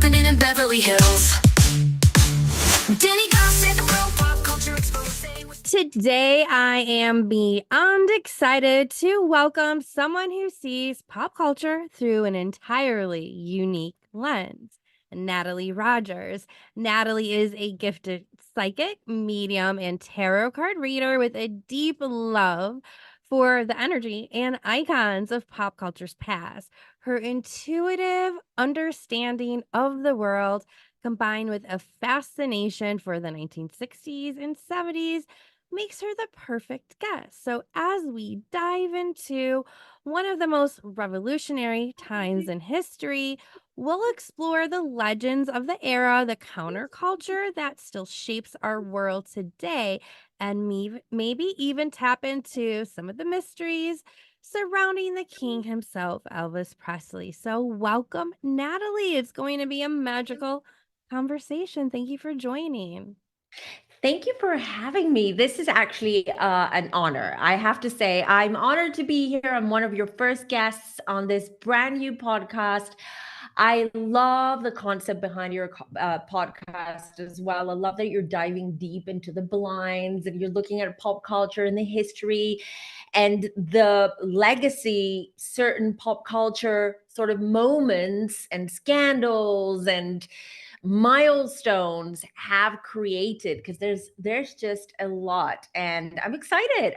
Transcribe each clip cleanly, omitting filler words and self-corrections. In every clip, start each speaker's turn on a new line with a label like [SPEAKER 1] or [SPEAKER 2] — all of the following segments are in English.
[SPEAKER 1] happening in Beverly Hills. Dani gossip, Pop Culture Exposé.
[SPEAKER 2] Today, I am beyond excited to welcome someone who sees pop culture through an entirely unique lens. Natalie Rogers. Natalie is a gifted psychic, medium, and tarot card reader with a deep love for the energy and icons of pop culture's past. Her intuitive understanding of the world, combined with a fascination for the 1960s and 70s, makes her the perfect guest. So, as we dive into one of the most revolutionary times in history, we'll explore the legends of the era, the counterculture that still shapes our world today, and maybe even tap into some of the mysteries surrounding the king himself, Elvis Presley. So, welcome, Natalie. It's going to be a magical conversation. Thank you for joining.
[SPEAKER 3] Thank you for having me. This is actually an honor. I have to say, I'm honored to be here. I'm one of your first guests on this brand new podcast. I love the concept behind your podcast as well. I love that you're diving deep into the blinds and you're looking at pop culture and the history and the legacy, certain pop culture sort of moments and scandals and milestones have created, because there's just a lot, and I'm excited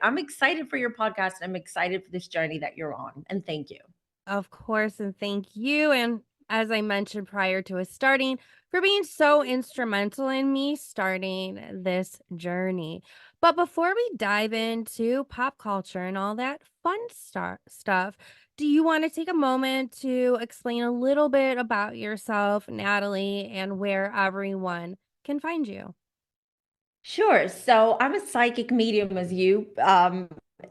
[SPEAKER 3] for your podcast. I'm excited for this journey that you're on, and thank you.
[SPEAKER 2] Of course, and thank you. And as I mentioned prior to us starting, for being so instrumental in me starting this journey. But before we dive into pop culture and all that fun stuff, do you want to take a moment to explain a little bit about yourself, Natalie, and where everyone can find you?
[SPEAKER 3] Sure. So I'm a psychic medium, as you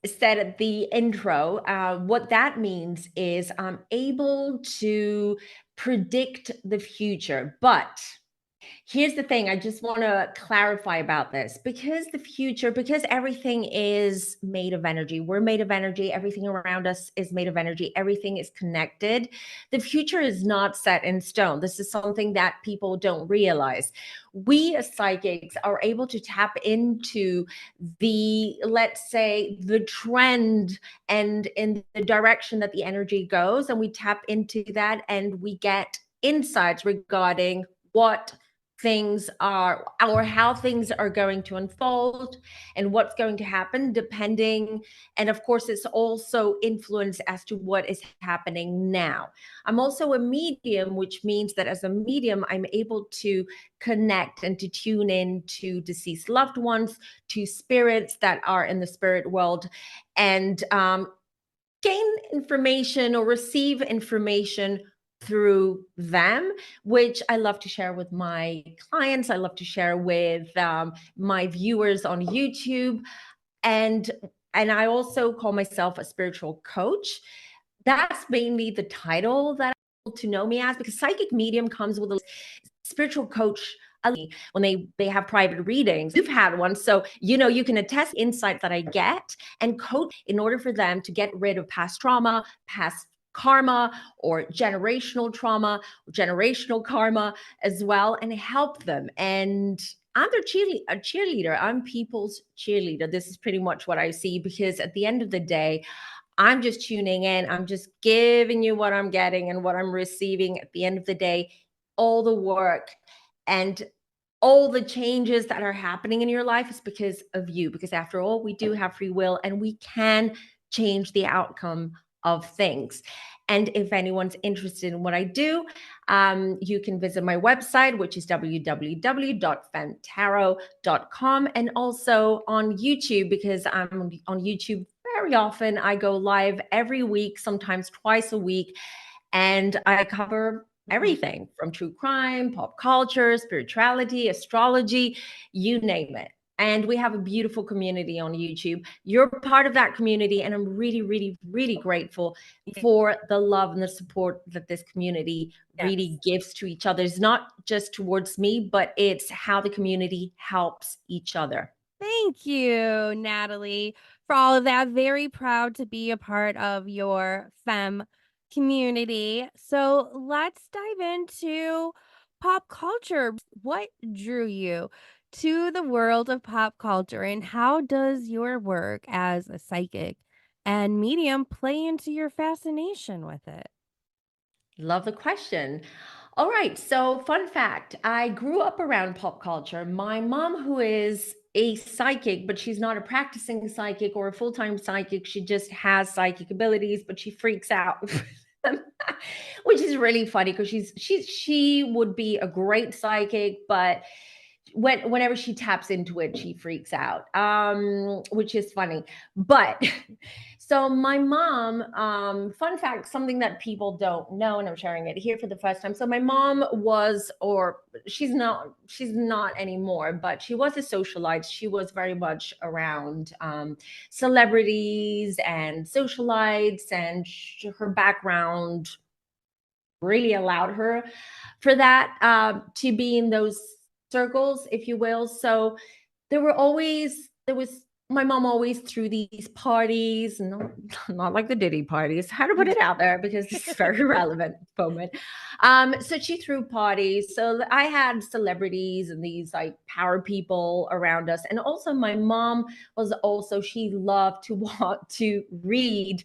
[SPEAKER 3] said at the intro. What that means is I'm able to predict the future, but here's the thing, I just want to clarify about this, because everything is made of energy. We're made of energy. Everything around us is made of energy. Everything is connected. The future is not set in stone. This is something that people don't realize. We as psychics are able to tap into let's say, the trend and in the direction that the energy goes, and we tap into that and we get insights regarding what things are, or how things are going to unfold and what's going to happen, depending. And of course, it's also influenced as to what is happening now. I'm also a medium, which means that as a medium, I'm able to connect and to tune in to deceased loved ones, to spirits that are in the spirit world, and gain information or receive information through them, which I love to share with my clients. I love to share with my viewers on YouTube, and I also call myself a spiritual coach. That's mainly the title that I to know me as, because psychic medium comes with a spiritual coach. When they have private readings, you've had one, so you can attest insights that I get and coach in order for them to get rid of past trauma, past karma, or generational trauma, generational karma as well, and help them. And I'm their cheerleader. I'm people's cheerleader. This is pretty much what I see, because at the end of the day, I'm just tuning in. I'm just giving you what I'm getting and what I'm receiving. At the end of the day, all the work and all the changes that are happening in your life is because of you. Because after all, we do have free will and we can change the outcome of things. And if anyone's interested in what I do, you can visit my website, which is www.femtarot.com, and also on YouTube, because I'm on YouTube very often. I go live every week, sometimes twice a week, and I cover everything from true crime, pop culture, spirituality, astrology, you name it. And we have a beautiful community on YouTube. You're part of that community, and I'm really, really, really grateful for the love and the support that this community really gives to each other. It's not just towards me, but it's how the community helps each other.
[SPEAKER 2] Thank you, Natalie, for all of that. Very proud to be a part of your femme community. So let's dive into pop culture. What drew you to the world of pop culture, and how does your work as a psychic and medium play into your fascination with it?
[SPEAKER 3] Love the question. All right. So, fun fact, I grew up around pop culture. My mom, who is a psychic, but she's not a practicing psychic or a full time psychic, she just has psychic abilities, but she freaks out. Which is really funny because she would be a great psychic, but whenever she taps into it, she freaks out, which is funny. But so my mom, fun fact, something that people don't know, and I'm sharing it here for the first time. So my mom was, or she's not anymore, but she was a socialite. She was very much around celebrities and socialites, and her background really allowed her for that, to be in those circles, if you will. So there was my mom always threw these parties, no, not like the Diddy parties. How to put it out there because this is very relevant moment. So she threw parties. So I had celebrities and these like power people around us, and also my mom was also, she loved to want to read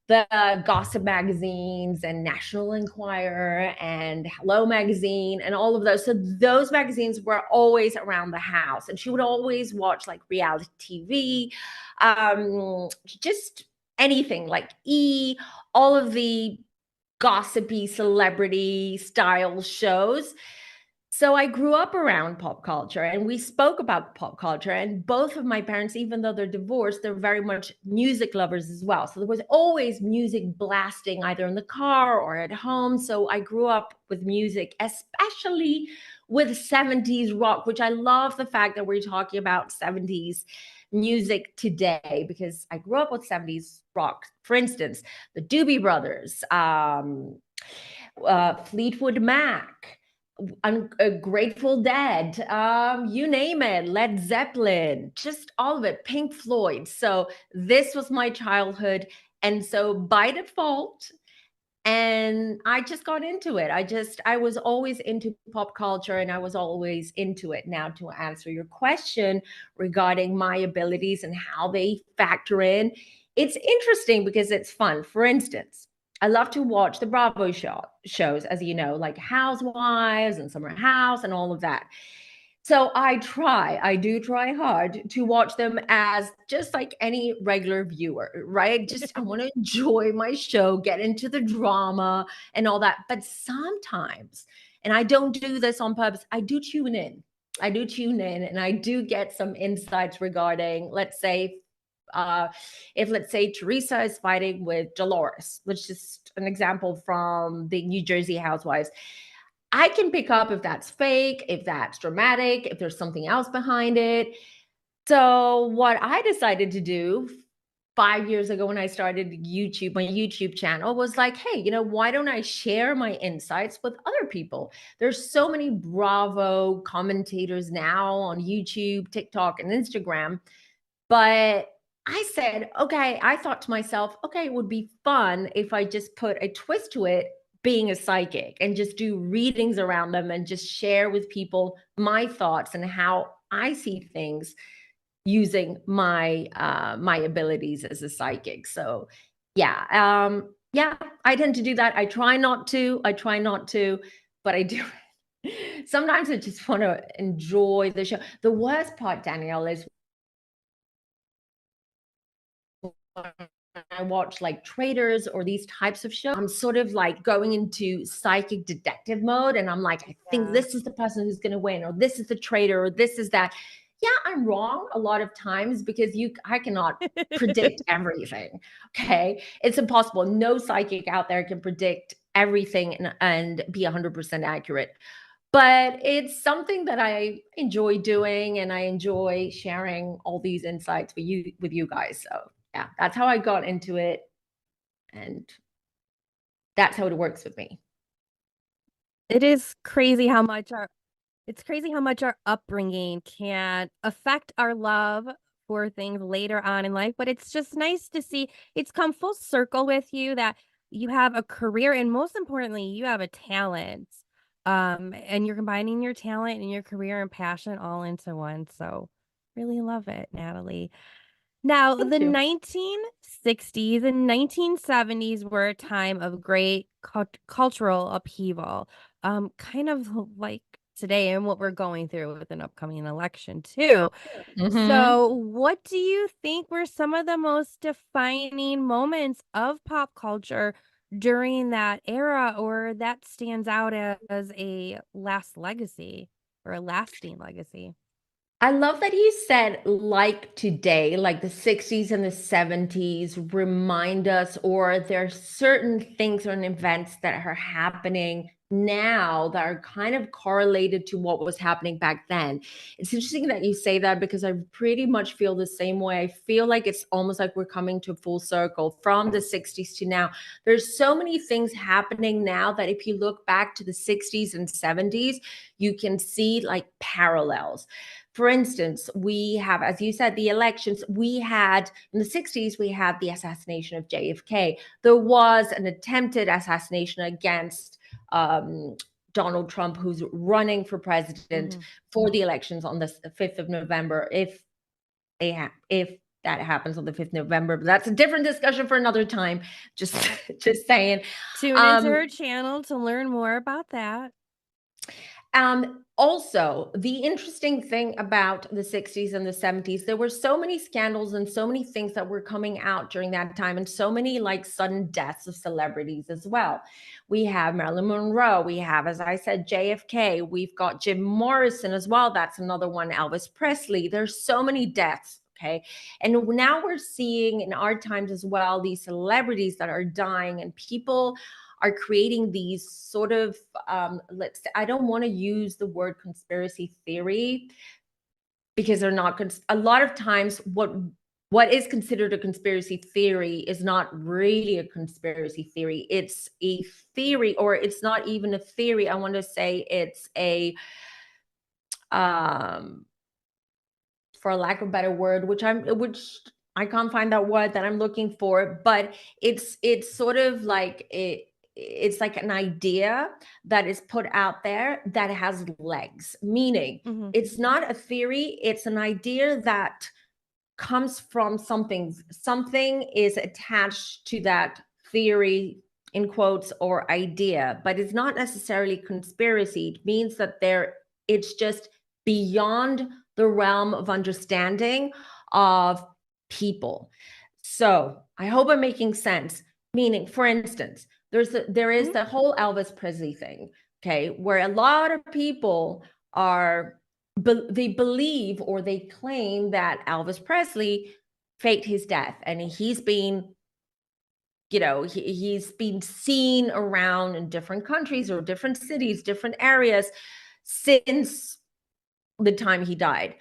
[SPEAKER 3] the gossip magazines and National Enquirer and Hello Magazine and all of those. So those magazines were always around the house, and she would always watch like reality TV, just anything like all of the gossipy celebrity style shows. So I grew up around pop culture, and we spoke about pop culture, and both of my parents, even though they're divorced, they're very much music lovers as well. So there was always music blasting either in the car or at home. So I grew up with music, especially with 70s rock, which I love the fact that we're talking about 70s music today, because I grew up with 70s rock. For instance, the Doobie Brothers, Fleetwood Mac, Grateful Dead, you name it, Led Zeppelin, just all of it, Pink Floyd. So this was my childhood. And so by default, and I just got into it. I was always into pop culture, and I was always into it. Now, to answer your question regarding my abilities and how they factor in, it's interesting because it's fun. For instance, I love to watch the Bravo shows, as you know, like Housewives and Summer House and all of that. So I do try hard to watch them as just like any regular viewer, right? Just I want to enjoy my show, get into the drama and all that. But sometimes, and I don't do this on purpose, I do tune in. I do tune in, and I do get some insights regarding, let's say, if let's say Teresa is fighting with Dolores, which is just an example from the New Jersey Housewives. I can pick up if that's fake, if that's dramatic, if there's something else behind it. So what I decided to do 5 years ago when I started my YouTube channel was like, hey, why don't I share my insights with other people? There's so many Bravo commentators now on YouTube, TikTok, and Instagram. But I said, okay, I thought to myself, okay, it would be fun if I just put a twist to it, being a psychic, and just do readings around them and just share with people my thoughts and how I see things using my abilities as a psychic. So yeah, I tend to do that. I try not to, but I do. Sometimes I just want to enjoy the show. The worst part, Danielle, is I watch like traders or these types of shows, I'm sort of like going into psychic detective mode. And I'm like, I think this is the person who's going to win, or this is the trader, or this is that. Yeah, I'm wrong a lot of times because I cannot predict everything. Okay. It's impossible. No psychic out there can predict everything and be 100% accurate. But it's something that I enjoy doing, and I enjoy sharing all these insights with you guys. So yeah, that's how I got into it, and that's how it works with me.
[SPEAKER 2] It is crazy how much our upbringing can affect our love for things later on in life, but it's just nice to see it's come full circle with you that you have a career, and most importantly, you have a talent And you're combining your talent and your career and passion all into one. So really love it, Natalie. Now,
[SPEAKER 3] Thank
[SPEAKER 2] the
[SPEAKER 3] you.
[SPEAKER 2] 1960s and 1970s were a time of great cultural upheaval, kind of like today and what we're going through with an upcoming election, too.
[SPEAKER 3] Mhm.
[SPEAKER 2] So, what do you think were some of the most defining moments of pop culture during that era, or that stands out as a last legacy or a lasting legacy?
[SPEAKER 3] I love that you said like today, like the 60s and the 70s remind us, or there are certain things or events that are happening now that are kind of correlated to what was happening back then. It's interesting that you say that because I pretty much feel the same way. I feel like it's almost like we're coming to full circle from the 60s to now. There's so many things happening now that if you look back to the 60s and 70s, you can see like parallels. For instance, we have, as you said, the elections. We had in the 60s, we had the assassination of JFK. There was an attempted assassination against Donald Trump, who's running for president
[SPEAKER 2] Mhm.
[SPEAKER 3] for the elections on the 5th of November, if if that happens on the 5th of November. But that's a different discussion for another time. Just just saying.
[SPEAKER 2] Tune into
[SPEAKER 3] Um,
[SPEAKER 2] her channel to learn more about that.
[SPEAKER 3] Also, the interesting thing about the 60s and the 70s, there were so many scandals and so many things that were coming out during that time, and so many like sudden deaths of celebrities as well. We have Marilyn Monroe, we have, as I said, JFK, we've got Jim Morrison as well. That's another one, Elvis Presley. There's so many deaths. Okay. And now we're seeing in our times as well these celebrities that are dying, and people are creating these sort of I don't want to use the word conspiracy theory because they're not a lot of times what is considered a conspiracy theory is not really a conspiracy theory. It's a theory, or it's not even a theory. I want to say it's a um for lack of a better word, which I can't find that word that I'm looking for, but it's sort of like it's like an idea that is put out there that has legs, meaning
[SPEAKER 2] Mhm.
[SPEAKER 3] it's not a theory, it's an idea that comes from something. Something is attached to that theory, in quotes, or idea, but it's not necessarily conspiracy. It means that it's just beyond the realm of understanding of people. So I hope I'm making sense. Meaning, for instance, there is
[SPEAKER 2] Mhm.
[SPEAKER 3] the whole Elvis Presley thing, okay, where a lot of people are they believe or they claim that Elvis Presley faked his death, and he's been, he's been seen around in different countries or different cities, different areas since the time he died.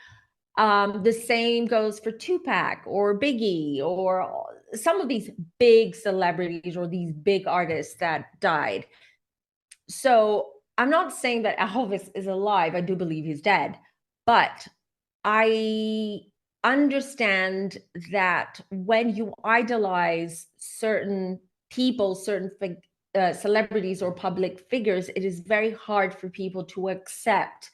[SPEAKER 3] The same goes for Tupac or Biggie or some of these big celebrities or these big artists that died. So I'm not saying that Elvis is alive. I do believe he's dead, but I understand that when you idolize certain people, certain celebrities or public figures, it is very hard for people to accept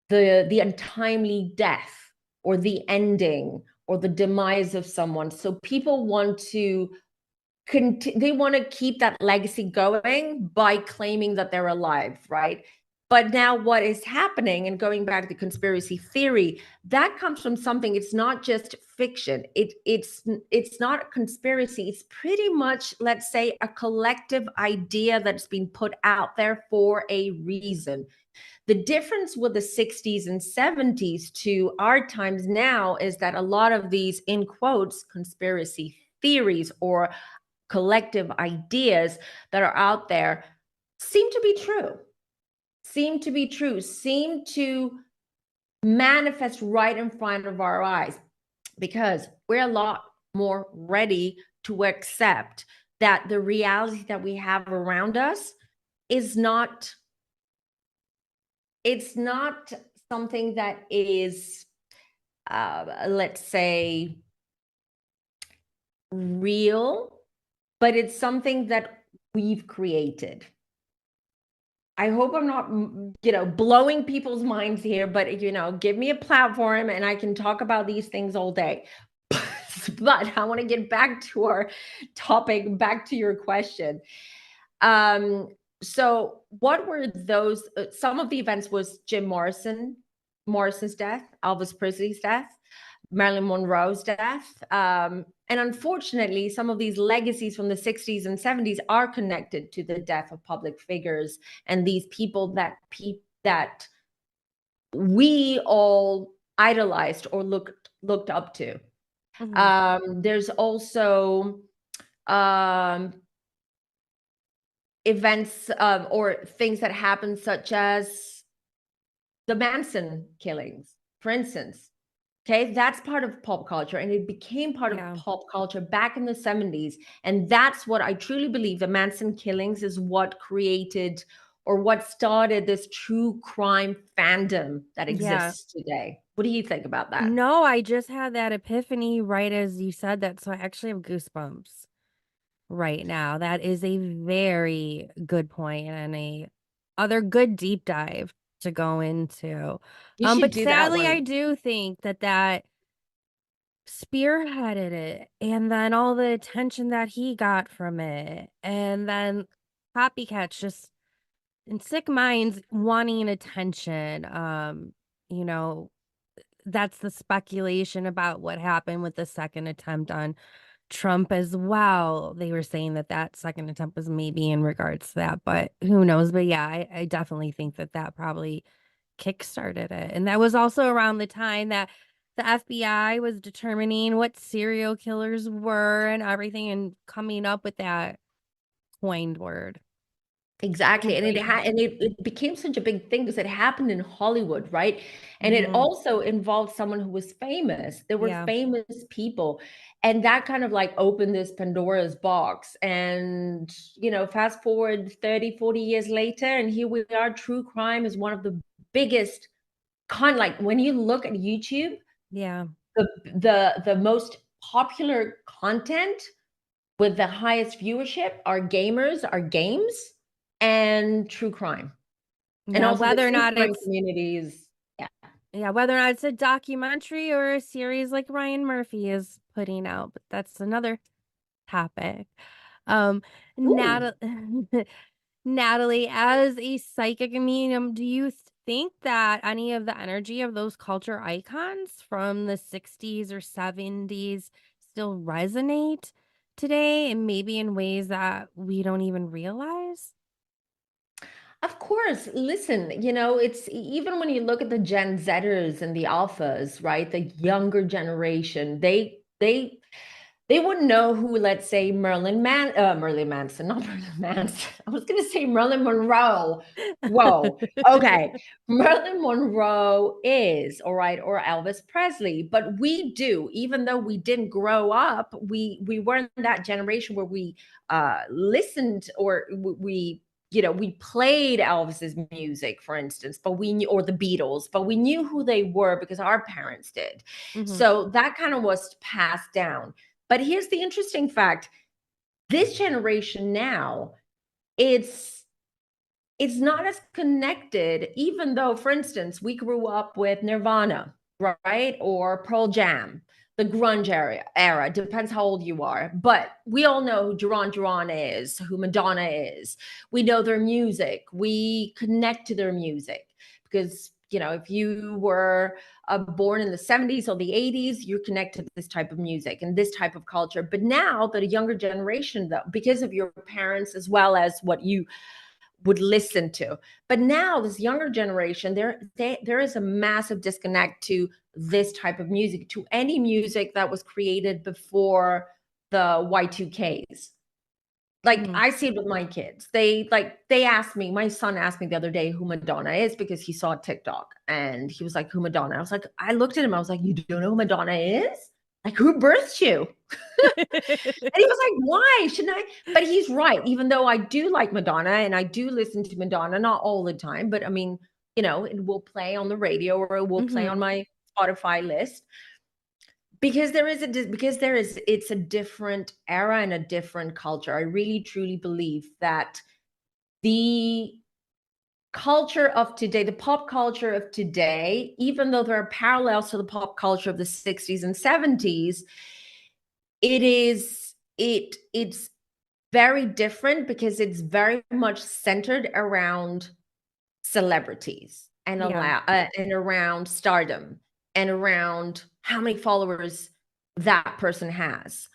[SPEAKER 3] the untimely death or the ending or the demise of someone. So people want to they want to keep that legacy going by claiming that they're alive, right? But now what is happening, and going back to the conspiracy theory, that comes from something. It's not just fiction. It's not a conspiracy. It's pretty much, let's say, a collective idea that's been put out there for a reason. The difference with the 60s and 70s to our times now is that a lot of these, in quotes, conspiracy theories or collective ideas that are out there seem to be true, seem to manifest right in front of our eyes, because we're a lot more ready to accept that the reality that we have around us is not, it's not something that is let's say real, but it's something that we've created. I hope I'm not, blowing people's minds here, but, give me a platform and I can talk about these things all day. But I want to get back to our topic, back to your question. Um, so what were those? Some of the events was Morrison's death, Elvis Presley's death, Marilyn Monroe's death. And unfortunately, some of these legacies from the 60s and 70s are connected to the death of public figures and these people that we all idolized or looked up to. There's also events or things that happen, such as the Manson killings, for instance. Okay, that's part of pop culture, and it became part of pop culture back in the 70s. And that's what I truly believe, the Manson killings is what created or what started this true crime fandom that exists today. What do you think about that?
[SPEAKER 2] No, I just had that epiphany right as you said that, so I actually have goosebumps right now. That is a very good point and a other good deep dive to go into.
[SPEAKER 3] You should
[SPEAKER 2] But
[SPEAKER 3] do that
[SPEAKER 2] sadly, I
[SPEAKER 3] one.
[SPEAKER 2] do think that spearheaded it, and then all the attention that he got from it, and then copycats just in sick minds wanting attention. You know, that's the speculation about what happened with the second attempt on Trump as well. They were saying that second attempt was maybe in regards to that, but who knows? But yeah, I definitely think that probably kickstarted it. And that was also around the time that the FBI was determining what serial killers were and everything and coming up with that coined word.
[SPEAKER 3] Exactly. And
[SPEAKER 2] Great name.
[SPEAKER 3] it became such a big thing because it happened in Hollywood, right? And it
[SPEAKER 2] Mhm.
[SPEAKER 3] also involved someone who was famous. There were
[SPEAKER 2] Yeah.
[SPEAKER 3] famous people. And that kind of like opened this Pandora's box. And, fast forward 30, 40 years later, and here we are. True crime is one of the biggest like when you look at YouTube,
[SPEAKER 2] Yeah.
[SPEAKER 3] the most popular content with the highest viewership are gamers, are games, and true crime. And
[SPEAKER 2] Yeah,
[SPEAKER 3] also the
[SPEAKER 2] whether or
[SPEAKER 3] true
[SPEAKER 2] not
[SPEAKER 3] crime
[SPEAKER 2] it's
[SPEAKER 3] community is, yeah.
[SPEAKER 2] whether or not it's a documentary or a series like Ryan Murphy is putting out, but that's another topic. Um,
[SPEAKER 3] Ooh.
[SPEAKER 2] Nat Natalie, as a psychic medium, do you think that any of the energy of those culture icons from the 60s or 70s still resonate today and maybe in ways that we don't even realize?
[SPEAKER 3] Of course, listen, it's even when you look at the Gen Zers and the alphas, right? The younger generation, they wouldn't know who, let's say, Merlin Manson, not Merlin Manson. I was going to say Marilyn Monroe. Whoa. Okay. Marilyn Monroe is, all right, or Elvis Presley. But we do, even though we didn't grow up, we weren't that generation where we listened or we played Elvis's music, for instance, but we knew, or the Beatles, but we knew who they were because our parents did.
[SPEAKER 2] Hmm.
[SPEAKER 3] So that kind of was passed down. But here's the interesting fact. This generation now, it's not as connected, even though, for instance, we grew up with Nirvana, right? Or Pearl Jam, the grunge era. Depends how old you are. But we all know who Duran Duran is, who Madonna is. We know their music. We connect to their music because, if you were born in the 70s or the 80s, you connect to this type of music and this type of culture. But now that a younger generation, though, because of your parents as well as what you would listen to. But now this younger generation, there is a massive disconnect to this type of music, to any music that was created before the Y2Ks. Like
[SPEAKER 2] Hmm.
[SPEAKER 3] I see it with my kids. They asked me, my son asked me the other day who Madonna is because he saw TikTok and he was like, who Madonna? I was like, I looked at him, I was like, you don't know who Madonna is? Like, who birthed you? And he was like, why shouldn't I? But he's right. Even though I do like Madonna and I do listen to Madonna, not all the time, but I mean, it will play on the radio or it will play
[SPEAKER 2] Hmm.
[SPEAKER 3] on my Spotify list because it's a different era and a different culture. I really truly believe that the culture of today, the pop culture of today, even though there are parallels to the pop culture of the 60s and 70s, it's very different because it's very much centered around celebrities and
[SPEAKER 2] Yeah.
[SPEAKER 3] and around stardom and around how many followers that person has.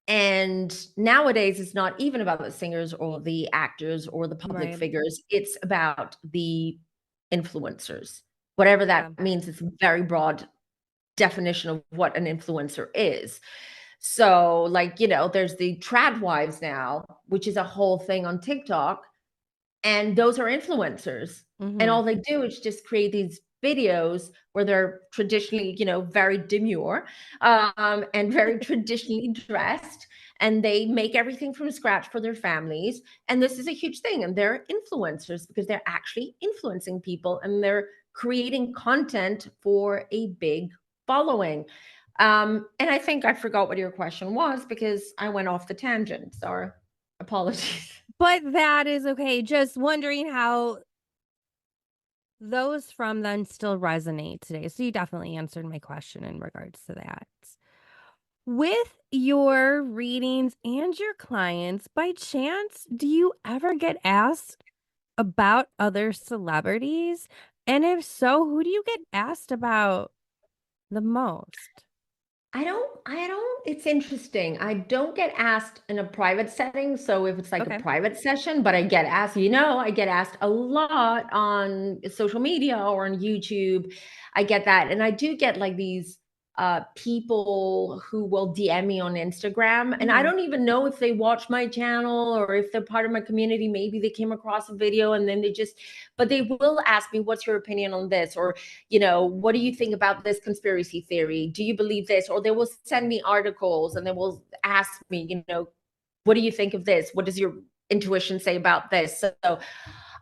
[SPEAKER 3] And nowadays, it's not even about the singers or the actors or the public
[SPEAKER 2] Right.
[SPEAKER 3] figures. It's about the influencers, whatever
[SPEAKER 2] Yeah.
[SPEAKER 3] that means. It's a very broad definition of what an influencer is. So, like, there's the trad wives now, which is a whole thing on TikTok, and those are influencers. And
[SPEAKER 2] Mm-hmm.
[SPEAKER 3] all they do is just create these videos where they're traditionally, very demure, and very traditionally dressed, and they make everything from scratch for their families. And this is a huge thing. And they're influencers because they're actually influencing people and they're creating content for a big following. And I think I forgot what your question was because I went off the tangent. So apologies.
[SPEAKER 2] But that is okay. Just wondering how those from then still resonate today. So you definitely answered my question in regards to that. With your readings and your clients, by chance, do you ever get asked about other celebrities? And if so, who do you get asked about the most?
[SPEAKER 3] It's interesting. I don't get asked in a private setting. So if it's like a
[SPEAKER 2] Okay.
[SPEAKER 3] private session, but I get asked, I get asked a lot on social media or on YouTube. I get that. And I do get like these people who will DM me on Instagram. And I
[SPEAKER 2] Mhm.
[SPEAKER 3] don't even know if they watch my channel or if they're part of my community. Maybe they came across a video and then but they will ask me, what's your opinion on this? Or what do you think about this conspiracy theory? Do you believe this? Or they will send me articles and they will ask me, what do you think of this? What does your intuition say about this? So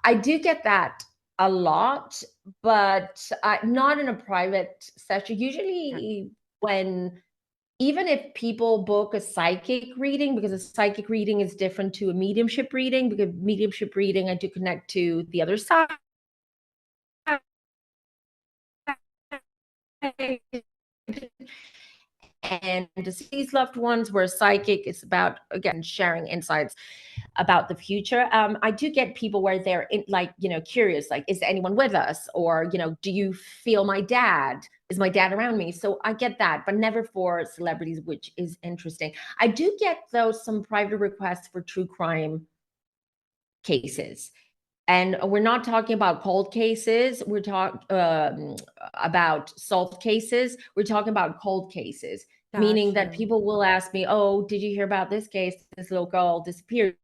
[SPEAKER 3] I do get that a lot, but not in a private session.
[SPEAKER 2] Okay.
[SPEAKER 3] Usually when even if people book a psychic reading, because a psychic reading is different to a mediumship reading, because mediumship reading, I do connect to the other side and deceased loved ones, where psychic is about, again, sharing insights about the future. I do get people where they're curious, like, is anyone with us? Or, do you feel my dad? Is my dad around me? So I get that, but never for celebrities, which is interesting. I do get, though, some private requests for true crime cases. And we're not talking about cold cases. We're talking about solved cases. We're talking about cold cases,
[SPEAKER 2] Got
[SPEAKER 3] meaning that
[SPEAKER 2] you.
[SPEAKER 3] people will ask me, "Oh, did you hear about this case? This little girl disappeared.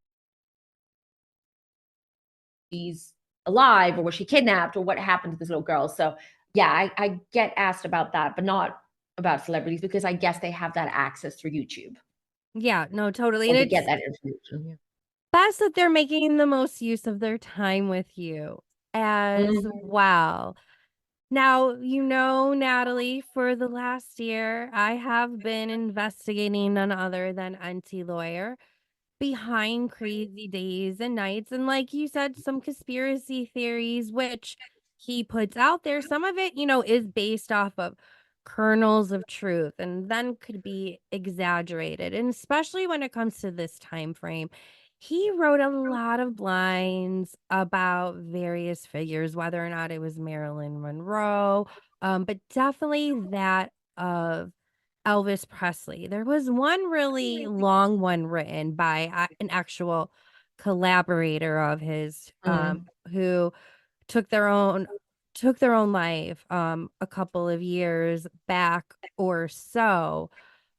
[SPEAKER 3] She's alive, or was she kidnapped, or what happened to this little girl?" So, yeah, I get asked about that, but not about celebrities because I guess they have that access through YouTube,
[SPEAKER 2] Yeah, no, totally.
[SPEAKER 3] or
[SPEAKER 2] And
[SPEAKER 3] they get
[SPEAKER 2] it's
[SPEAKER 3] that information.
[SPEAKER 2] best that they're making the most use of their time with you as
[SPEAKER 3] Mhm.
[SPEAKER 2] well. Now, Natalie, for the last year, I have been investigating none other than Auntie Lawyer behind crazy days and nights. And like you said, some conspiracy theories, which he puts out there, some of it, is based off of kernels of truth and then could be exaggerated. And especially when it comes to this time frame, he wrote a lot of lines about various figures, whether or not it was Marilyn Monroe, but definitely that of Elvis Presley. There was one really long one written by an actual collaborator of his,
[SPEAKER 3] Mm.
[SPEAKER 2] who took their own took their own life a couple of years back or so.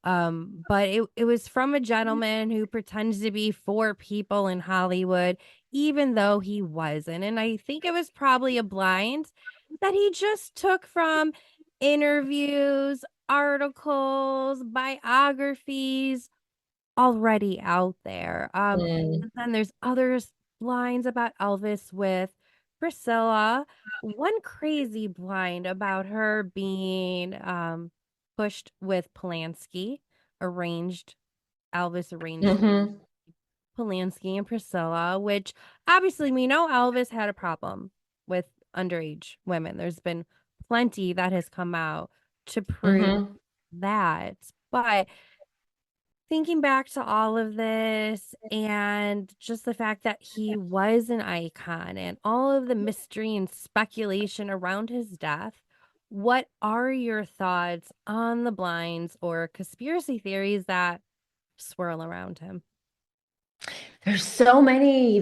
[SPEAKER 2] But it was from a gentleman who pretends to be for people in Hollywood, even though he wasn't. And I think it was probably a blind that he just took from interviews, articles, biographies already out there.
[SPEAKER 3] Mm.
[SPEAKER 2] And then there's others lines about Elvis with Priscilla. One crazy blind about her being pushed with Polanski, arranged Elvis arranged
[SPEAKER 3] Mhm.
[SPEAKER 2] Polanski and Priscilla, which obviously we know Elvis had a problem. with underage women. There's been plenty that has come out to prove
[SPEAKER 3] Mhm.
[SPEAKER 2] that. But thinking back to all of this and just the fact that he was an icon and all of the mystery and speculation around his death, what are your thoughts on the blinds or conspiracy theories that swirl around him?
[SPEAKER 3] There's so many,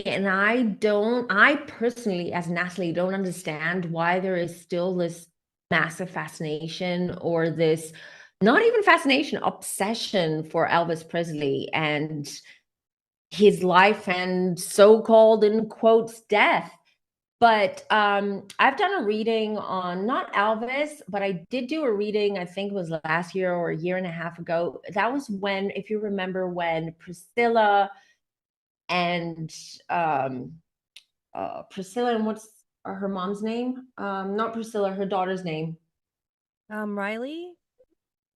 [SPEAKER 3] and I personally, as Natalie, don't understand why there is still this massive fascination or this, not even fascination, obsession for Elvis Presley and his life and so-called, in quotes, death. But I've done a reading on not Elvis, but I did do a reading, I think it was last year or a year and a half ago. That was when, if you remember, when Priscilla and Priscilla and what's her mom's name? Not Priscilla, her daughter's name.
[SPEAKER 2] Riley?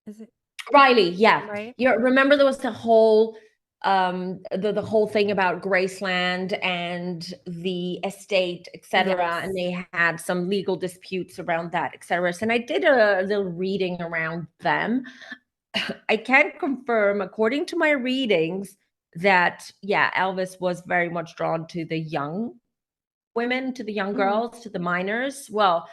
[SPEAKER 2] Is it
[SPEAKER 3] Riley, yeah.
[SPEAKER 2] right?
[SPEAKER 3] You remember there was the whole the whole thing about Graceland and the estate, etc. And
[SPEAKER 2] Yes.
[SPEAKER 3] they had some legal disputes around that, etc. So, and I did a little reading around them. I can confirm, according to my readings, that yeah, Elvis was very much drawn to the young women, to the young
[SPEAKER 2] Mhm.
[SPEAKER 3] girls, to the minors. Well,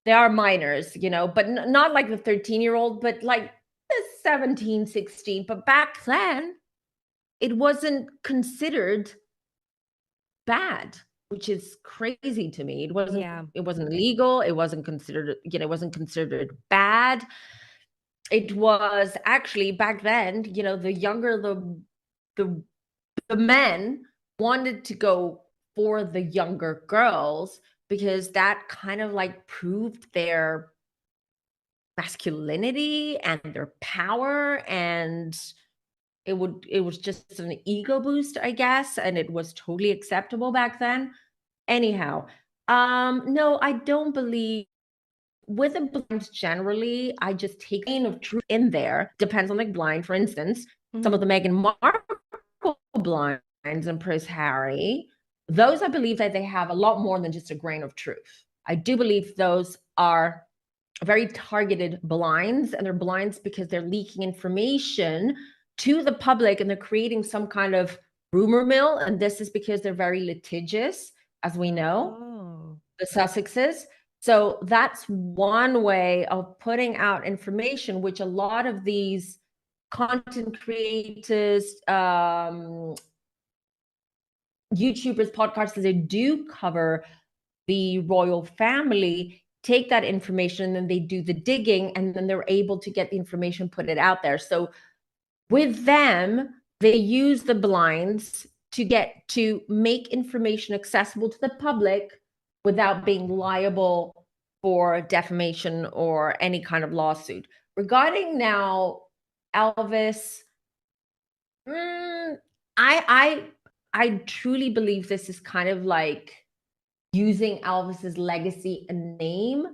[SPEAKER 3] they are minors, but not like the 13-year-old, but like the 17, 16. But back then, it wasn't considered bad, which is crazy to me.
[SPEAKER 2] Yeah.
[SPEAKER 3] It wasn't illegal. It wasn't considered, it wasn't considered bad. It was actually back then, the younger the the men wanted to go for the younger girls because that kind of like proved their masculinity and their power, and it was just an ego boost, I guess, and it was totally acceptable back then. Anyhow, no, I don't believe with the blinds generally, I just take a grain of truth in there. Depends on the blind. For instance, some of
[SPEAKER 2] Mhm.
[SPEAKER 3] the Meghan Markle blinds and Prince Harry, those I believe that they have a lot more than just a grain of truth. I do believe those are very targeted blinds, and they're blinds because they're leaking information to the public and they're creating some kind of rumor mill. And this is because they're very litigious, as we know,
[SPEAKER 2] Oh.
[SPEAKER 3] the Sussexes. So that's one way of putting out information, which a lot of these content creators, YouTubers, podcasters, they do cover the royal family, take that information, and then they do the digging, and then they're able to get the information, put it out there. So with them, they use the blinds to make information accessible to the public without being liable for defamation or any kind of lawsuit. Regarding now Elvis, mm, I truly believe this is kind of like using Elvis's legacy and name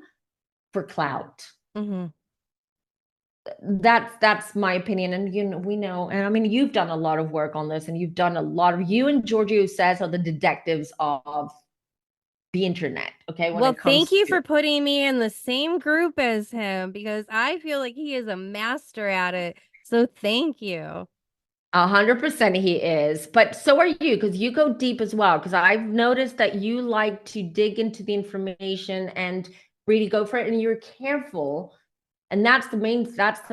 [SPEAKER 3] for clout.
[SPEAKER 2] Mhm.
[SPEAKER 3] That's my opinion, and we know, and I mean, you've done a lot of work on this, and you've done a lot of you and Giorgio says are the detectives of the internet. Okay, when
[SPEAKER 2] Well,
[SPEAKER 3] it
[SPEAKER 2] thank
[SPEAKER 3] comes
[SPEAKER 2] you
[SPEAKER 3] to
[SPEAKER 2] for putting me in the same group as him because I feel like he is a master at it. So thank you.
[SPEAKER 3] 100% he is, but so are you, because you go deep as well. Because I've noticed that you like to dig into the information and really go for it, and you're careful. And that's the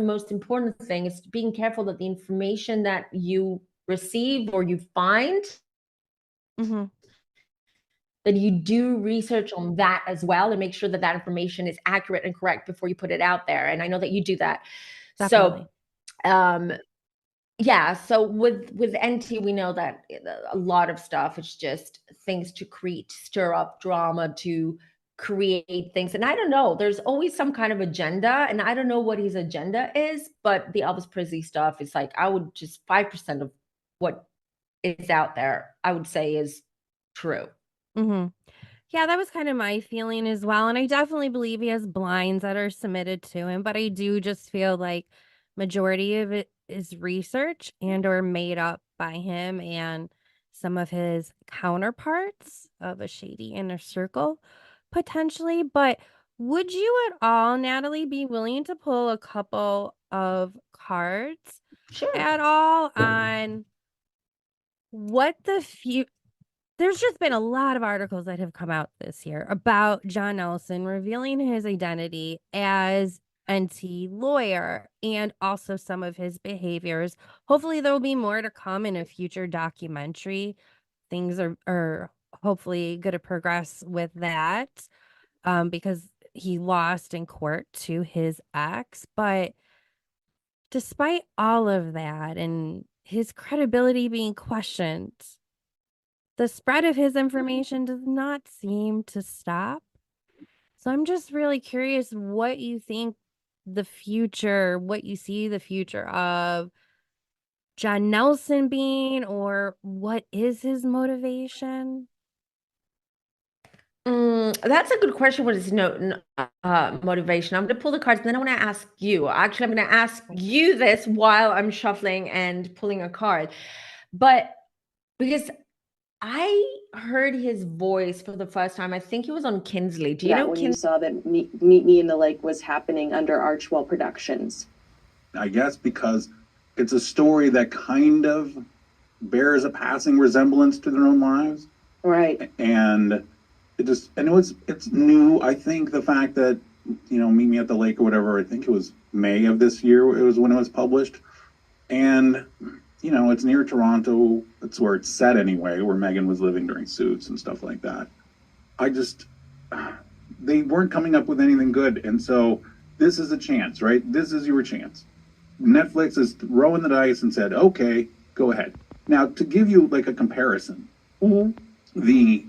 [SPEAKER 3] most important thing, is being careful that the information that you receive or you find,
[SPEAKER 2] Mhm.
[SPEAKER 3] that you do research on that as well and make sure that that information is accurate and correct before you put it out there. And I know that you do that. So,
[SPEAKER 2] Definitely.
[SPEAKER 3] um, yeah. So with NT, we know that a lot of stuff is just things to create, stir up drama, to create things. And I don't know. There's always some kind of agenda, and I don't know what his agenda is. But the Elvis Presley stuff is like, I would just 5% of what is out there, I would say, is true.
[SPEAKER 2] Mhm. Yeah, that was kind of my feeling as well, and I definitely believe he has blinds that are submitted to him, but I do just feel like majority of it is research and or made up by him and some of his counterparts of a shady inner circle, potentially. But would you at all, Natalie, be willing to pull a couple of cards
[SPEAKER 3] Sure.
[SPEAKER 2] at all on what the future? There's just been a lot of articles that have come out this year about John Nelson revealing his identity as NT lawyer and also some of his behaviors. Hopefully there will be more to come in a future documentary. Things are hopefully going to progress with that because he lost in court to his ex. But despite all of that and his credibility being questioned, the spread of his information does not seem to stop. So I'm just really curious what you think what you see the future of John Nelson being, or what is his motivation?
[SPEAKER 3] That's a good question. What is motivation? I'm going to pull the cards, and then I want to ask you. Actually, I'm going to ask you this while I'm shuffling and pulling a card. But because I heard his voice for the first time, I think he was on Kinsley. Do you know
[SPEAKER 4] when you
[SPEAKER 3] Kinsley?
[SPEAKER 4] saw that Meet Me in the Lake was happening under Archwell Productions?
[SPEAKER 5] I guess because it's a story that kind of bears a passing resemblance to their own lives.
[SPEAKER 4] Right.
[SPEAKER 5] And it's new. I think the fact that, Meet Me at the Lake or whatever, I think it was May of this year, it was when it was published. And, it's near Toronto. That's where it's set anyway, where Megan was living during Suits and stuff like that. They weren't coming up with anything good. And so this is a chance, right? This is your chance. Netflix is throwing the dice and said, okay, go ahead. Now, to give you like a comparison, they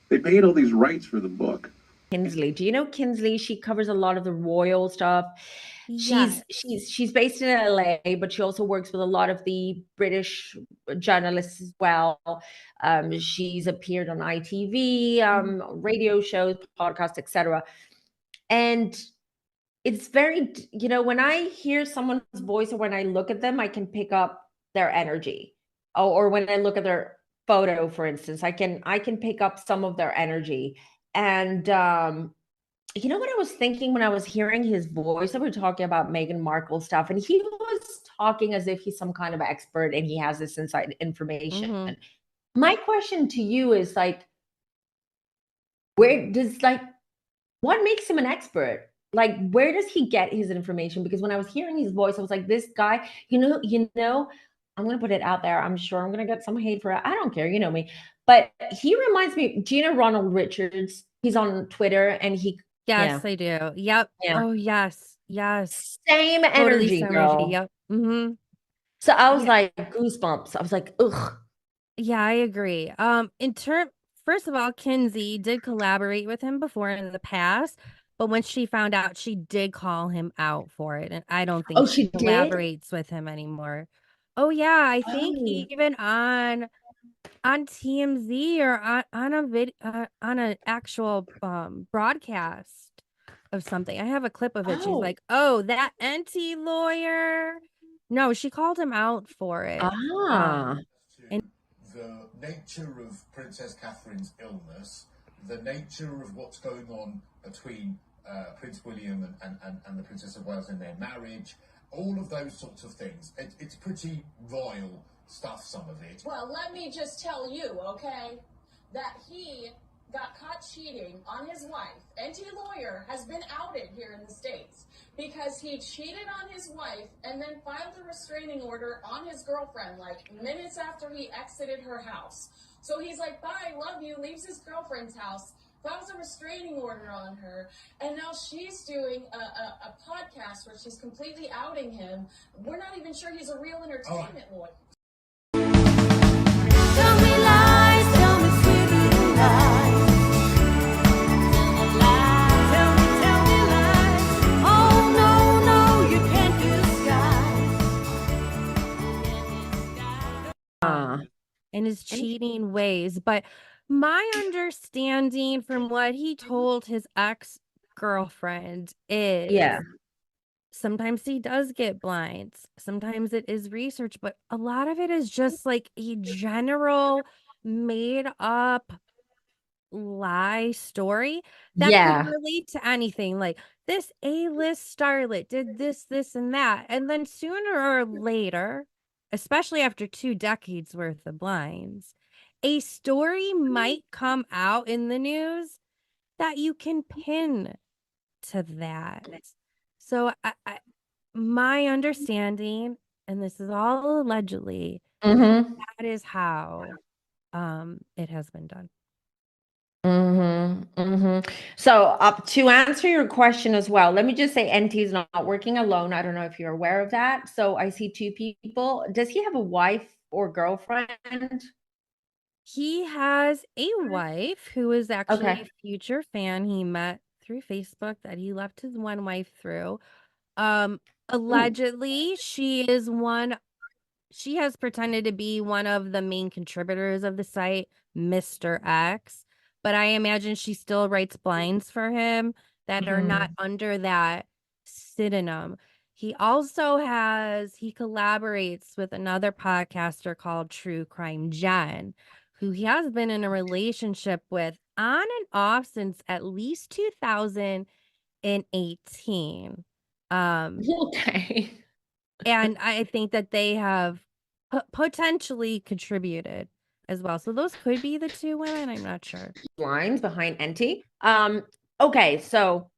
[SPEAKER 5] paid all these rights for the book.
[SPEAKER 3] Kinsley. Do you know Kinsley? She covers a lot of the royal stuff.
[SPEAKER 2] Yes.
[SPEAKER 3] She's based in LA, but she also works with a lot of the British journalists as well. She's appeared on ITV, radio shows, podcasts, etc. And it's very, when I hear someone's voice or when I look at them, I can pick up their energy. Or when I look at their photo, for instance, I can pick up some of their energy. And you know what I was thinking when I was hearing his voice? We were talking about Meghan Markle stuff, and he was talking as if he's some kind of expert and he has this inside information. My question to you is like, what makes him an expert? Like, where does he get his information? Because when I was hearing his voice, I was like, this guy, I'm going to put it out there. I'm sure I'm going to get some hate for it. I don't care. You know me. But he reminds me, do you know Ronald Richards? He's on Twitter and
[SPEAKER 2] Yes, I do. Yep.
[SPEAKER 3] Yeah.
[SPEAKER 2] Oh, yes. Yes.
[SPEAKER 3] Same energy, girl.
[SPEAKER 2] Yep.
[SPEAKER 3] So I was like, goosebumps. I was like, ugh.
[SPEAKER 2] Yeah, I agree. First of all, Kinsey did collaborate with him before in the past, but when she found out, she did call him out for it, and I don't think she
[SPEAKER 3] did?
[SPEAKER 2] collaborates with him anymore. Oh yeah, I think even on TMZ or on an actual broadcast of something. I have a clip of it. She's like, "Oh, that NT lawyer." No, she called him out for it.
[SPEAKER 6] And the nature of Princess Catherine's illness, the nature of what's going on between Prince William and the Princess of Wales in their marriage, all of those sorts of things. It's pretty royal stuff, some of it.
[SPEAKER 7] Well, let me just tell you, okay, that he got caught cheating on his wife. NT lawyer has been outed here in the States because he cheated on his wife and then filed a restraining order on his girlfriend like minutes after he exited her house. So he's like, bye, love you, leaves his girlfriend's house, files a restraining order on her, and now she's doing a podcast where she's completely outing him. We're not even sure he's a real entertainment lawyer.
[SPEAKER 1] Tell me lies, tell me sweet little lies. Tell me lies. Oh no, no, you can't disguise.
[SPEAKER 2] In his cheating ways. But my understanding from what he told his ex-girlfriend is Sometimes he does get blinds. Sometimes it is research, but a lot of it is just like a general made up lie story that could
[SPEAKER 3] Yeah.
[SPEAKER 2] relate to anything. Like this A-list starlet did this, this, and that. And then sooner or later, especially after 2 decades worth of blinds, a story might come out in the news that you can pin to that. So my understanding, and this is all allegedly,
[SPEAKER 3] Mm-hmm.
[SPEAKER 2] that is how it has been done.
[SPEAKER 3] Mm-hmm. Mm-hmm. So to answer your question as well, let me just say NT is not working alone. I don't know if you're aware of that. So I see 2 people. Does he have a wife or girlfriend?
[SPEAKER 2] He has a wife who is actually
[SPEAKER 3] Okay.
[SPEAKER 2] a future fan he met through Facebook that he left his one wife through.
[SPEAKER 3] Ooh.
[SPEAKER 2] Allegedly, she has pretended to be one of the main contributors of the site, Mr. X, but I imagine she still writes blinds for him that are not under that pseudonym. He collaborates with another podcaster called True Crime Jen, who he has been in a relationship with on and off since at least 2018.
[SPEAKER 3] Okay.
[SPEAKER 2] And I think that they have potentially contributed as well. So those could be the 2 women. I'm not sure.
[SPEAKER 3] Lines behind NT. Okay, so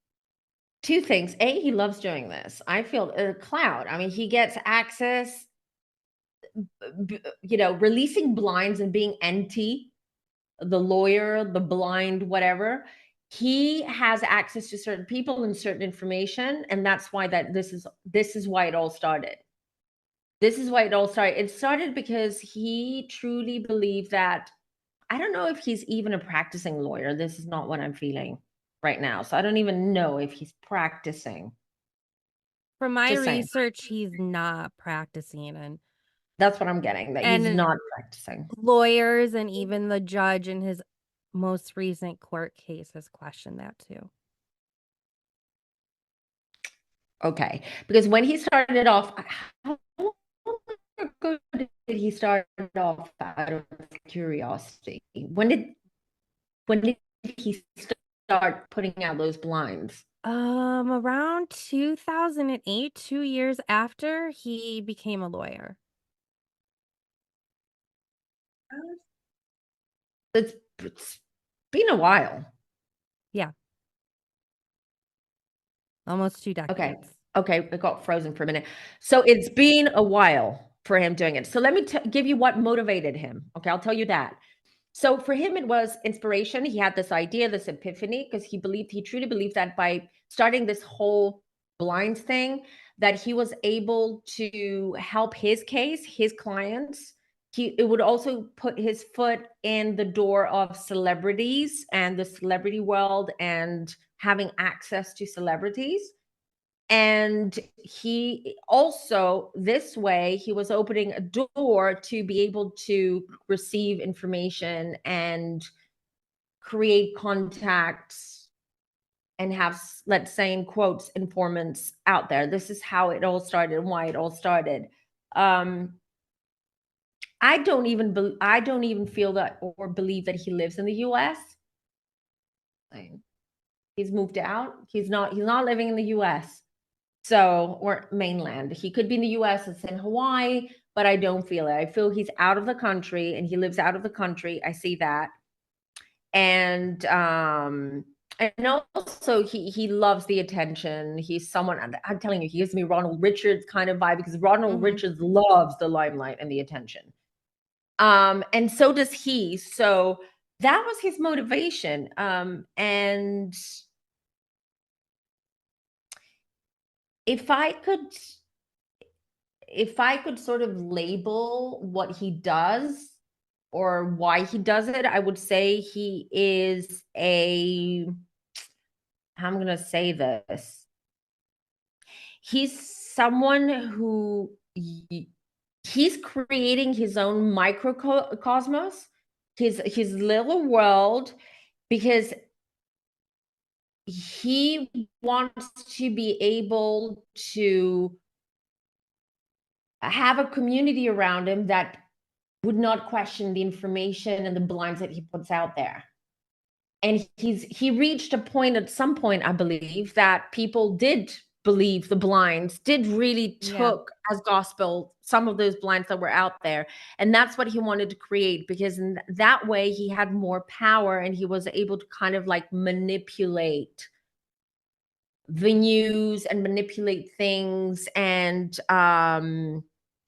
[SPEAKER 3] 2 things. A, he loves doing this. I feel a cloud. I mean, he gets access, releasing blinds and being NT, the lawyer, the blind, whatever. He has access to certain people and certain information, and that's why this is why it all started. This is why it all started. It started because he truly believed that, I don't know if he's even a practicing lawyer. This is not what I'm feeling right now. So I don't even know if he's practicing.
[SPEAKER 2] From my
[SPEAKER 3] Just saying.
[SPEAKER 2] research, he's not practicing,
[SPEAKER 3] That's what I'm getting, that he's
[SPEAKER 2] and
[SPEAKER 3] not practicing.
[SPEAKER 2] lawyers and even the judge in his most recent court case has questioned that too.
[SPEAKER 3] Okay. Because when he started off, how long ago did he start off out of curiosity? When did he start putting out those blinds?
[SPEAKER 2] Around 2008, 2 years after he became a lawyer.
[SPEAKER 3] It's been a while.
[SPEAKER 2] Yeah. Almost 2 decades.
[SPEAKER 3] Okay, it got frozen for a minute. So it's been a while for him doing it. So let me give you what motivated him. Okay, I'll tell you that. So for him, it was inspiration. He had this idea, this epiphany, because he truly believed that by starting this whole blinds thing, that he was able to help his case, his clients. It would also put his foot in the door of celebrities and the celebrity world and having access to celebrities. And he also, this way, he was opening a door to be able to receive information and create contacts and have, let's say in quotes, informants out there. This is how it all started and why it all started. I don't even feel that or believe that he lives in the US. He's moved out. He's not living in the US. So, or mainland. He could be in the US, it's in Hawaii, but I don't feel it. I feel he's out of the country and he lives out of the country. I see that. And also he loves the attention. He's someone, I'm telling you, he gives me Ronald Richards kind of vibe, because Ronald Richards loves the limelight and the attention. And so does he. So that was his motivation. And if I could sort of label what he does or why he does it, I would say he is I'm going to say this. He's someone who he's creating his own microcosmos, his little world, because he wants to be able to have a community around him that would not question the information and the blinds that he puts out there. And he reached a point at some point, I believe, that people did believe the blinds, did really took as gospel some of those blinds that were out there. And that's what he wanted to create, because in that way he had more power and he was able to kind of like manipulate the news and manipulate things. And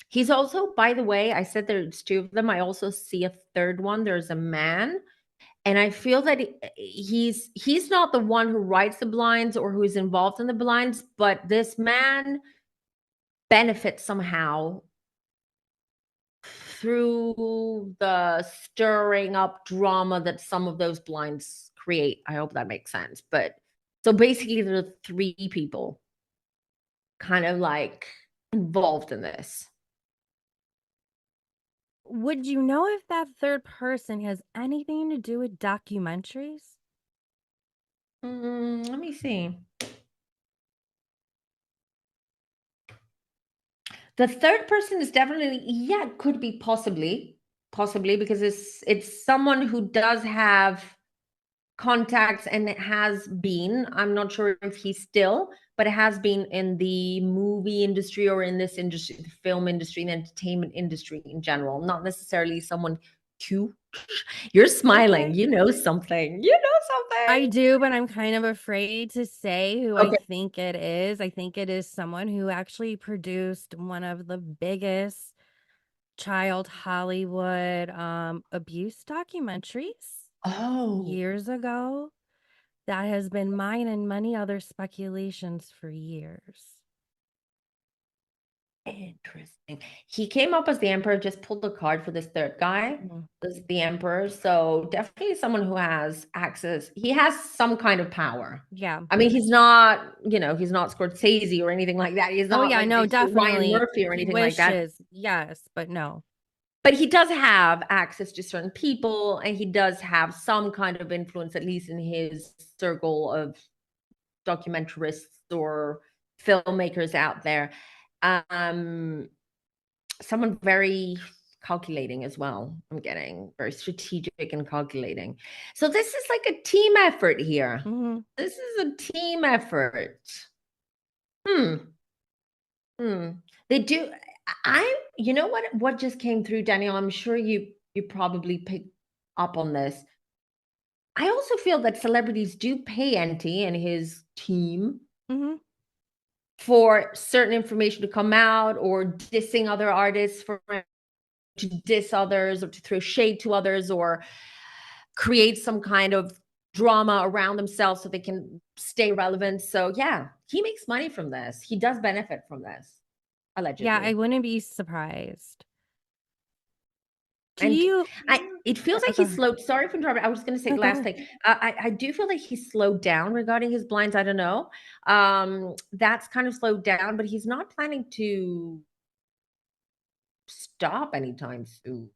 [SPEAKER 3] he's also, by the way, I said there's two of them. I also see a third one. There's a man. And I feel that he's not the one who writes the blinds or who's involved in the blinds, but this man benefits somehow through the stirring up drama that some of those blinds create. I hope that makes sense. But so basically there are three people kind of like involved in this.
[SPEAKER 2] Would you know if that third person has anything to do with documentaries?
[SPEAKER 3] Let me see. The third person is definitely, yeah, could be possibly, because it's someone who does have contacts and it has been, I'm not sure if he's still, but it has been in the movie industry or in this industry, the film industry and entertainment industry in general, not necessarily someone cute. You're smiling.
[SPEAKER 2] Okay.
[SPEAKER 3] You know something. You know something.
[SPEAKER 2] I do, but I'm kind of afraid to say who I
[SPEAKER 3] Okay.
[SPEAKER 2] think it is. I think it is someone who actually produced one of the biggest child Hollywood abuse documentaries
[SPEAKER 3] Oh,
[SPEAKER 2] years ago. That has been mine and many other speculations for years.
[SPEAKER 3] interesting. He came up as the emperor, just pulled the card for this third guy
[SPEAKER 2] Mhm.
[SPEAKER 3] as the emperor. So definitely someone who has access. He has some kind of power.
[SPEAKER 2] Yeah.
[SPEAKER 3] I mean, he's not, he's not Scorsese or anything like that. He's
[SPEAKER 2] Oh
[SPEAKER 3] not
[SPEAKER 2] yeah,
[SPEAKER 3] like
[SPEAKER 2] no,
[SPEAKER 3] the Ryan
[SPEAKER 2] definitely.
[SPEAKER 3] Murphy or
[SPEAKER 2] He
[SPEAKER 3] anything like that.
[SPEAKER 2] wishes, yes, but no.
[SPEAKER 3] But he does have access to certain people, and he does have some kind of influence, at least in his circle of documentarists or filmmakers out there. Someone very calculating as well. I'm getting very strategic and calculating. So this is like a team effort here.
[SPEAKER 2] Mhm.
[SPEAKER 3] This is a team effort. They do. You know what just came through, Daniel? I'm sure you probably picked up on this. I also feel that celebrities do pay NT and his team
[SPEAKER 2] Mhm.
[SPEAKER 3] for certain information to come out, or dissing other artists, for to diss others or to throw shade to others, or create some kind of drama around themselves so they can stay relevant. So yeah, he makes money from this. He does benefit from this, allegedly.
[SPEAKER 2] Yeah, I wouldn't be surprised. Do
[SPEAKER 3] And
[SPEAKER 2] you
[SPEAKER 3] it feels like
[SPEAKER 2] go
[SPEAKER 3] he
[SPEAKER 2] ahead.
[SPEAKER 3] slowed. Sorry for interrupting. I was going to say
[SPEAKER 2] No, go
[SPEAKER 3] last
[SPEAKER 2] ahead.
[SPEAKER 3] thing. I do feel like he slowed down regarding his blinds. I don't know. That's kind of slowed down, but he's not planning to stop anytime soon.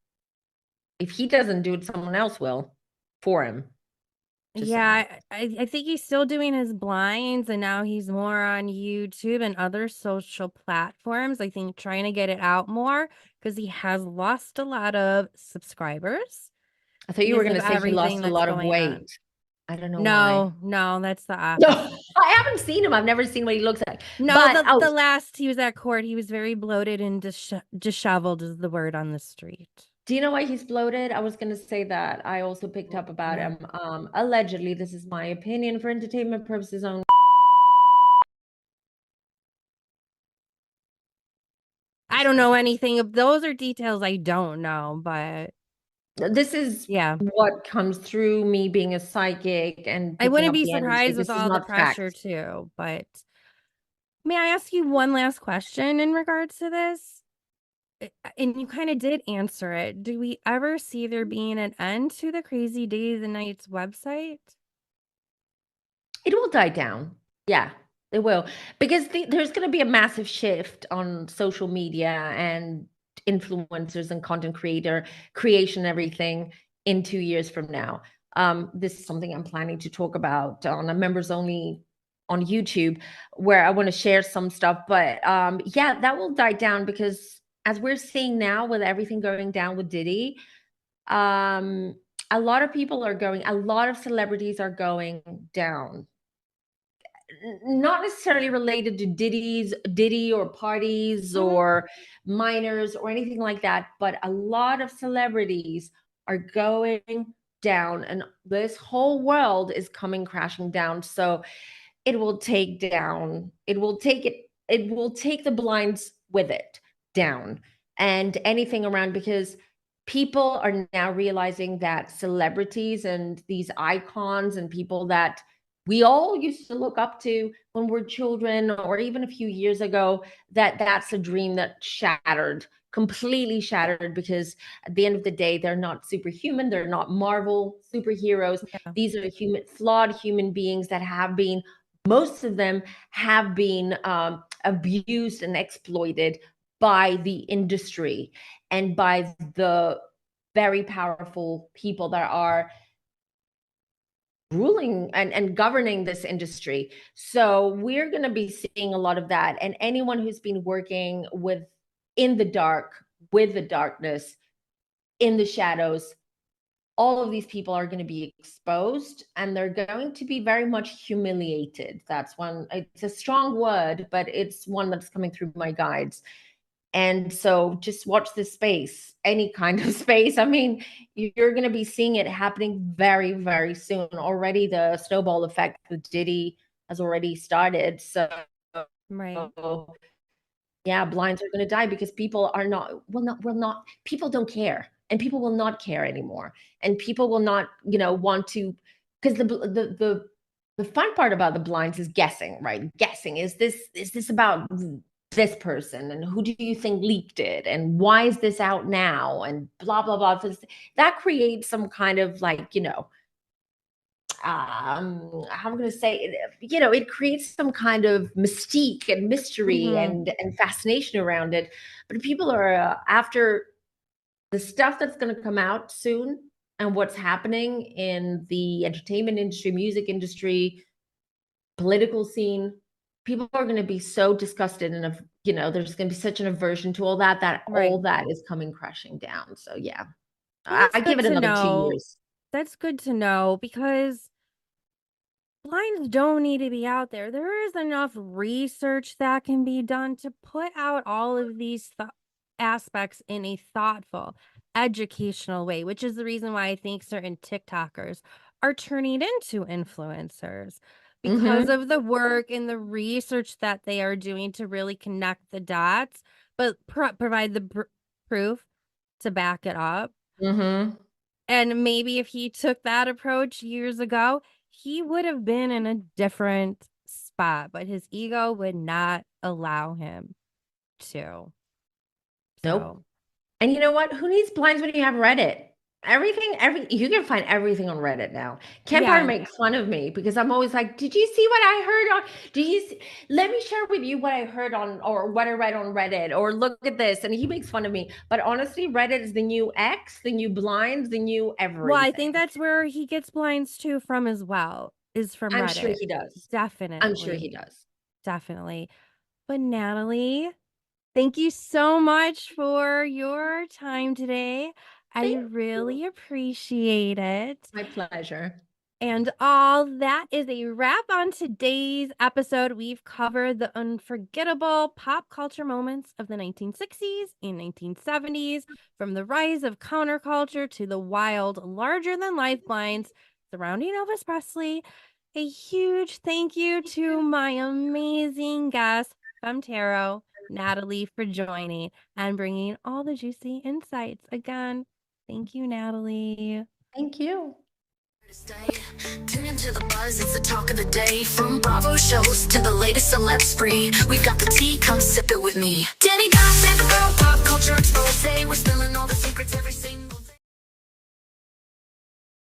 [SPEAKER 3] If he doesn't do it, someone else will for him. Just saying.
[SPEAKER 2] Yeah, I think he's still doing his blinds, and now he's more on YouTube and other social platforms. I think trying to get it out more because he has lost a lot of subscribers
[SPEAKER 3] I thought you were
[SPEAKER 2] because
[SPEAKER 3] going
[SPEAKER 2] of
[SPEAKER 3] to say he lost
[SPEAKER 2] everything
[SPEAKER 3] a
[SPEAKER 2] that's
[SPEAKER 3] lot of
[SPEAKER 2] going on.
[SPEAKER 3] weight. I don't know why.
[SPEAKER 2] No, that's the
[SPEAKER 3] No,
[SPEAKER 2] opposite.
[SPEAKER 3] I haven't seen him. I've never seen what he looks like.
[SPEAKER 2] No,
[SPEAKER 3] But
[SPEAKER 2] the last he was at court, he was very bloated and disheveled is the word on the street.
[SPEAKER 3] do you know why he's bloated? I was going to say that. I also picked up about him. Allegedly, this is my opinion for entertainment purposes only.
[SPEAKER 2] I don't know anything of those are details I don't know, but
[SPEAKER 3] This is
[SPEAKER 2] yeah.
[SPEAKER 3] what comes through me being a psychic and
[SPEAKER 2] I
[SPEAKER 3] picking
[SPEAKER 2] wouldn't
[SPEAKER 3] up
[SPEAKER 2] be
[SPEAKER 3] the energy.
[SPEAKER 2] surprised with
[SPEAKER 3] This is
[SPEAKER 2] all the
[SPEAKER 3] not
[SPEAKER 2] pressure
[SPEAKER 3] fact.
[SPEAKER 2] too, but may I ask you one last question in regards to this? And you kind of did answer it. Do we ever see there being an end to the Crazy Days and Nights website?
[SPEAKER 3] It will die down. Yeah, it will. Because there's going to be a massive shift on social media and influencers and content creation and everything in 2 years from now. This is something I'm planning to talk about on a members only on YouTube, where I want to share some stuff. But yeah, that will die down because as we're seeing now with everything going down with Diddy, a lot of people are going, a lot of celebrities are going down. Not necessarily related to Diddy or parties or minors or anything like that, but a lot of celebrities are going down, and this whole world is coming crashing down. So it will take the blinds with it down and anything around, because people are now realizing that celebrities and these icons and people that we all used to look up to when we're children or even a few years ago, that's a dream that completely shattered, because at the end of the day, they're not superhuman. They're not Marvel superheroes.
[SPEAKER 2] Yeah.
[SPEAKER 3] These are flawed human beings that most of them have been abused and exploited by the industry and by the very powerful people that are ruling and governing this industry. So we're going to be seeing a lot of that. And anyone who's been working in the dark, with the darkness, in the shadows, all of these people are going to be exposed, and they're going to be very much humiliated. That's one, it's a strong word, but it's one that's coming through my guides. And so just watch this space, any kind of space. I mean, you're going to be seeing it happening very, very soon. Already the snowball effect with Diddy has already started. So
[SPEAKER 2] Right.
[SPEAKER 3] yeah, blinds are going to die because people people don't care, and people will not care anymore. And people will not, want to, because the fun part about the blinds is guessing, right? Guessing, is this about this person, and who do you think leaked it, and why is this out now, and blah blah blah. That creates some kind of how I'm going to say it, it creates some kind of mystique and mystery and fascination around it. But people are after the stuff that's going to come out soon, and what's happening in the entertainment industry, music industry, political scene. People are going to be so disgusted, and there's going to be such an aversion to all that all that is coming crashing down. So yeah, I give it another 2 years.
[SPEAKER 2] That's good to know, because blinds don't need to be out there. There is enough research that can be done to put out all of these aspects in a thoughtful, educational way, which is the reason why I think certain TikTokers are turning into influencers, because of the work and the research that they are doing to really connect the dots, but provide the proof to back it up. And maybe if he took that approach years ago, he would have been in a different spot, but his ego would not allow him to.
[SPEAKER 3] Nope. And you know what? Who needs blinds when you have Reddit? You can find everything on Reddit now. Kempire makes fun of me because I'm always like, did you see what I heard on, let me share with you what I heard on, or what I read on Reddit, or look at this. And he makes fun of me. But honestly, Reddit is the new X, the new blinds, the new everything.
[SPEAKER 2] Well, I think that's where he gets blinds too from as well, is from Reddit.
[SPEAKER 3] I'm sure he does.
[SPEAKER 2] Definitely.
[SPEAKER 3] I'm sure he does.
[SPEAKER 2] Definitely. But Natalie, thank you so much for your time today. I really appreciate it.
[SPEAKER 3] My pleasure.
[SPEAKER 2] And all that is a wrap on today's episode. We've covered the unforgettable pop culture moments of the 1960s and 1970s, from the rise of counterculture to the wild, larger-than-life blinds surrounding Elvis Presley. A huge thank you to my amazing guest, Femme Tarot, Natalie, for joining and bringing all the juicy insights. Again, thank you, Natalie.
[SPEAKER 3] Thank you.
[SPEAKER 1] Tune into the buzz, it's the talk of the day. From Bravo shows to the latest celeb spree, we've got the tea, come sip it with me. Dani got